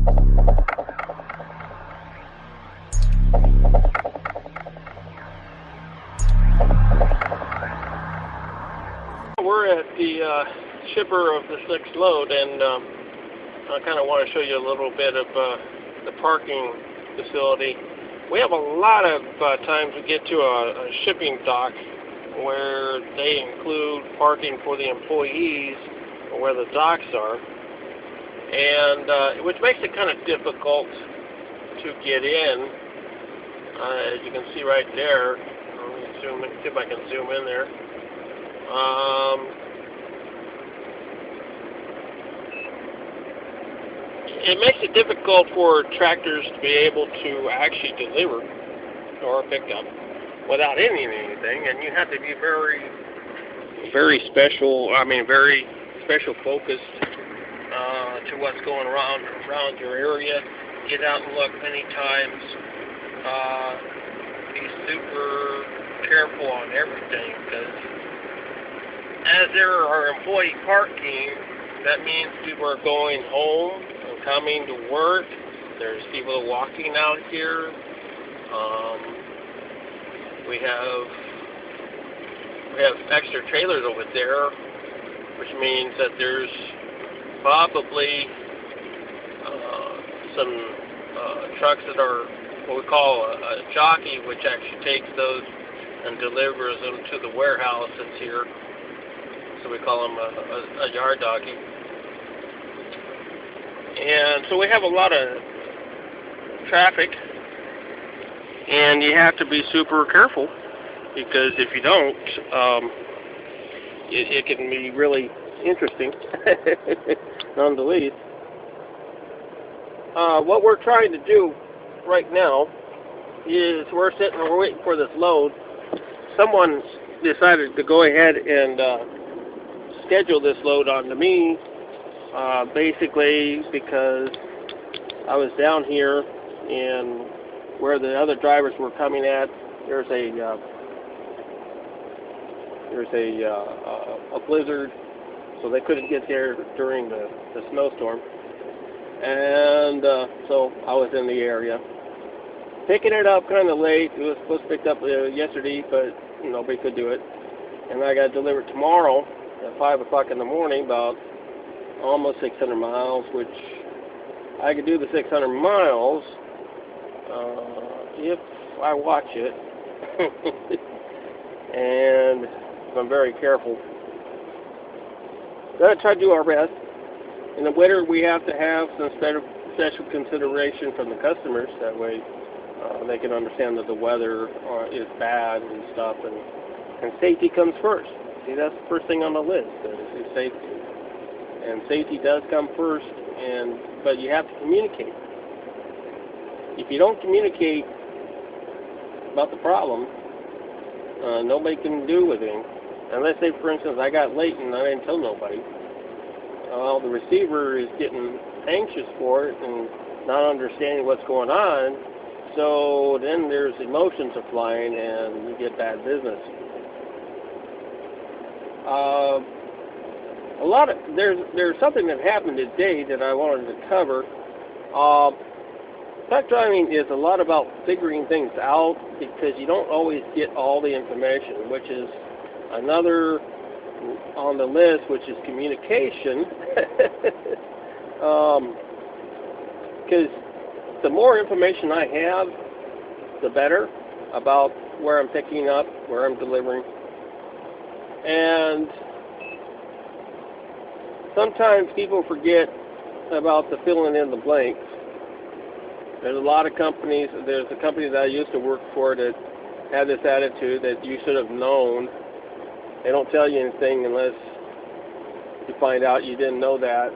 We're at the shipper of the 6th load, and I kind of want to show you a little bit of the parking facility. We have a lot of times we get to a shipping dock where they include parking for the employees where the docks are, and which makes it kind of difficult to get in. As you can see right there, let me zoom in, see if I can zoom in there. It makes it difficult for tractors to be able to actually deliver or pick up without hitting anything, and you have to be very special. Very special focused to what's going around your area. Get out and look many times. Be super careful on everything, because as there are employee parking, that means people are going home and coming to work. There's people walking out here. We have extra trailers over there, which means that there's probably some trucks that are what we call a jockey, which actually takes those and delivers them to the warehouse that's here. So we call them a yard doggy. And so we have a lot of traffic, and you have to be super careful, because if you don't, it can be really interesting, none the least. What we're trying to do right now is we're waiting for this load. Someone decided to go ahead and schedule this load onto me, basically because I was down here, and where the other drivers were coming at, there's a blizzard, so they couldn't get there during the snowstorm, and so I was in the area picking it up kind of late. It was supposed to pick up yesterday, but nobody could do it, and I got delivered tomorrow at 5 o'clock in the morning, about almost 600 miles, which I could do the 600 miles if I watch it and if I'm very careful. Gotta try to do our best. In the winter, we have to have some special consideration from the customers. That way they can understand that the weather is bad and stuff, and safety comes first. See, that's the first thing on the list, is safety. And safety does come first, but you have to communicate. If you don't communicate about the problem, nobody can do anything. And let's say, for instance, I got late and I didn't tell nobody. Well, the receiver is getting anxious for it and not understanding what's going on, so then there's emotions are flying and you get bad business. There's something that happened today that I wanted to cover. Truck driving is a lot about figuring things out, because you don't always get all the information, which is another on the list, which is communication. Because the more information I have, the better about where I'm picking up, where I'm delivering. And sometimes people forget about the filling in the blanks. There's a lot of companies. There's a company that I used to work for that had this attitude that you should have known. They don't tell you anything unless you find out you didn't know that.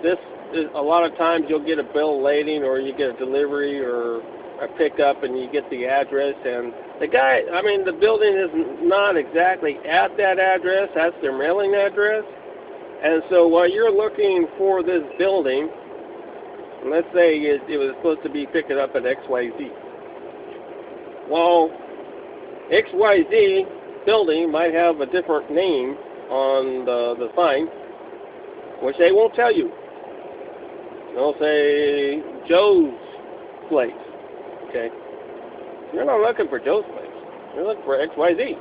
This is a lot of times you'll get a bill of lading, or you get a delivery or a pickup, and you get the address, and the guy, the building is not exactly at that address. That's their mailing address. And so while you're looking for this building, let's say it was supposed to be picking up at XYZ. Well, XYZ building might have a different name on the sign, which they won't tell you. They'll say Joe's place. Okay, you're not looking for Joe's place. You're looking for XYZ.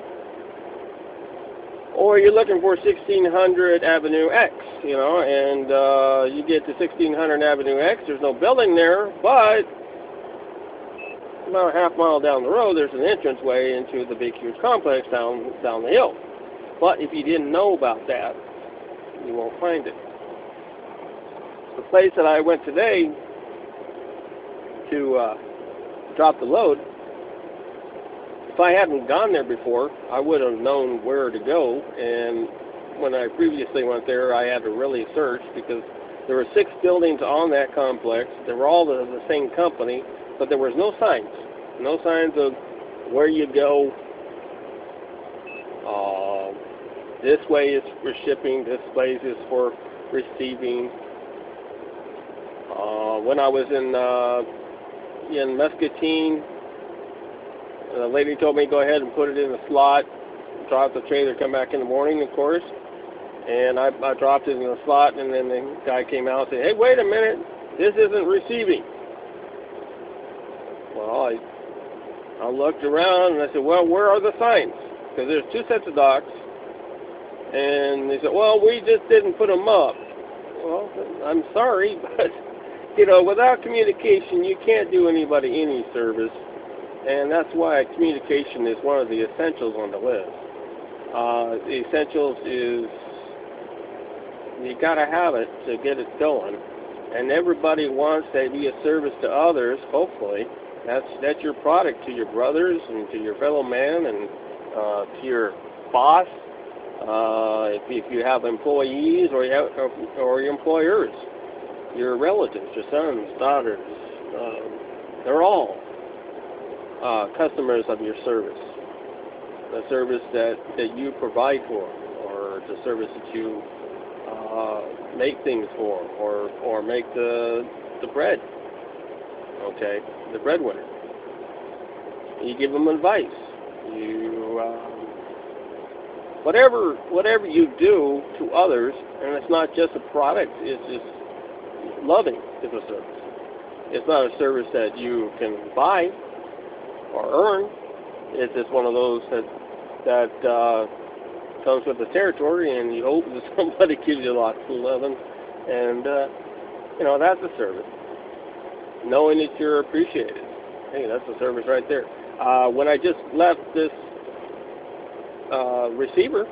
Or you're looking for 1600 Avenue X, and you get to 1600 Avenue X. There's no building there, but about a half mile down the road, there's an entranceway into the big, huge complex down the hill. But if you didn't know about that, you won't find it. The place that I went today to drop the load, if I hadn't gone there before, I would have known where to go. And when I previously went there, I had to really search because there were 6 buildings on that complex. They were all the same company, but there was no signs. No signs of where you go. This way is for shipping. This place is for receiving. When I was in Muscatine, the lady told me go ahead and put it in the slot, drop the trailer, come back in the morning, of course. And I dropped it in the slot, and then the guy came out and said, "Hey, wait a minute, this isn't receiving." Well, I looked around and I said, "Well, where are the signs?" Because there's 2 sets of docks. And they said, "Well, we just didn't put them up." Well, I'm sorry, but, without communication, you can't do anybody any service. And that's why communication is one of the essentials on the list. The essentials is you got to have it to get it going. And everybody wants to be a service to others, hopefully. That's your product to your brothers and to your fellow man and to your boss. If you have employees or your employers, your relatives, your sons, daughters, they're all customers of your service. The service that you provide for, or the service that you make things for, or make the bread. Okay, the breadwinner. You give them advice. You whatever you do to others, and it's not just a product. It's just loving is a service. It's not a service that you can buy or earn. It's just one of those that comes with the territory, and you hope that somebody gives you lots of loving, and that's a service. Knowing that you're appreciated. Hey, that's a service right there. When I just left this receiver,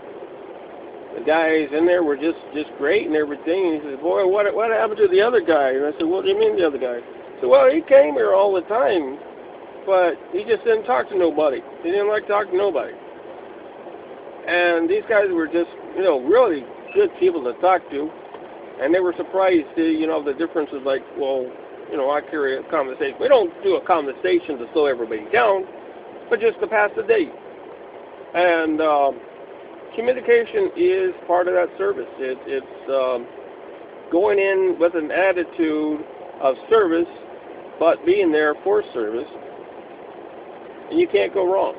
the guys in there were just great and everything. And he said, "Boy, what happened to the other guy?" And I said, "What do you mean the other guy?" He said, "Well, he came here all the time, but he just didn't talk to nobody. He didn't like talking to nobody." And these guys were just, really good people to talk to, and they were surprised to, the difference is like, well, I carry a conversation. We don't do a conversation to slow everybody down, but just to pass the day. And communication is part of that service. It's going in with an attitude of service, but being there for service. And you can't go wrong.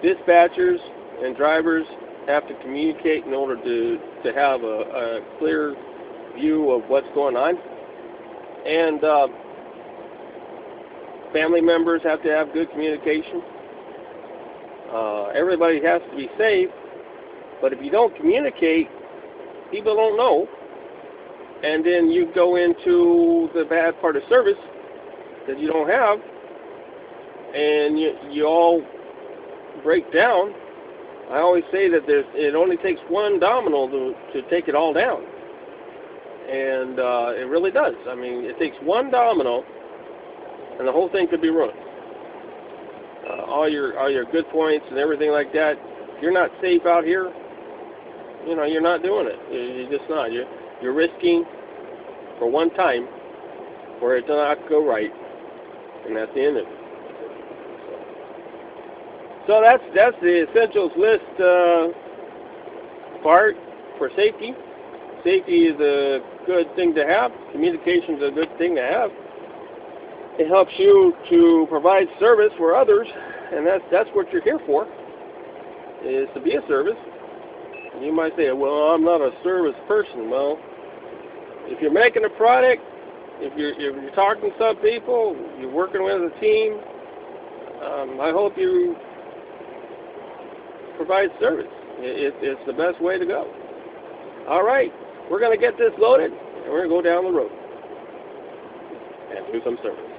Dispatchers and drivers have to communicate in order to have a clear view of what's going on. And family members have to have good communication. Everybody has to be safe, but if you don't communicate, people don't know. And then you go into the bad part of service that you don't have, and you all break down. I always say that it only takes one domino to take it all down. And it really does. I mean, it takes one domino, and the whole thing could be ruined. All your good points and everything like that. If you're not safe out here, you're not doing it. You're just not. You're risking for one time for it to not go right, and that's the end of it. So that's the essentials list part for safety. Safety is a good thing to have. Communication is a good thing to have. It helps you to provide service for others, and that's what you're here for, is to be a service. And you might say, "Well, I'm not a service person." Well, if you're making a product, if you're talking to some people, you're working with a team, I hope you provide service. It's the best way to go. All right, we're going to get this loaded, and we're going to go down the road and do some service.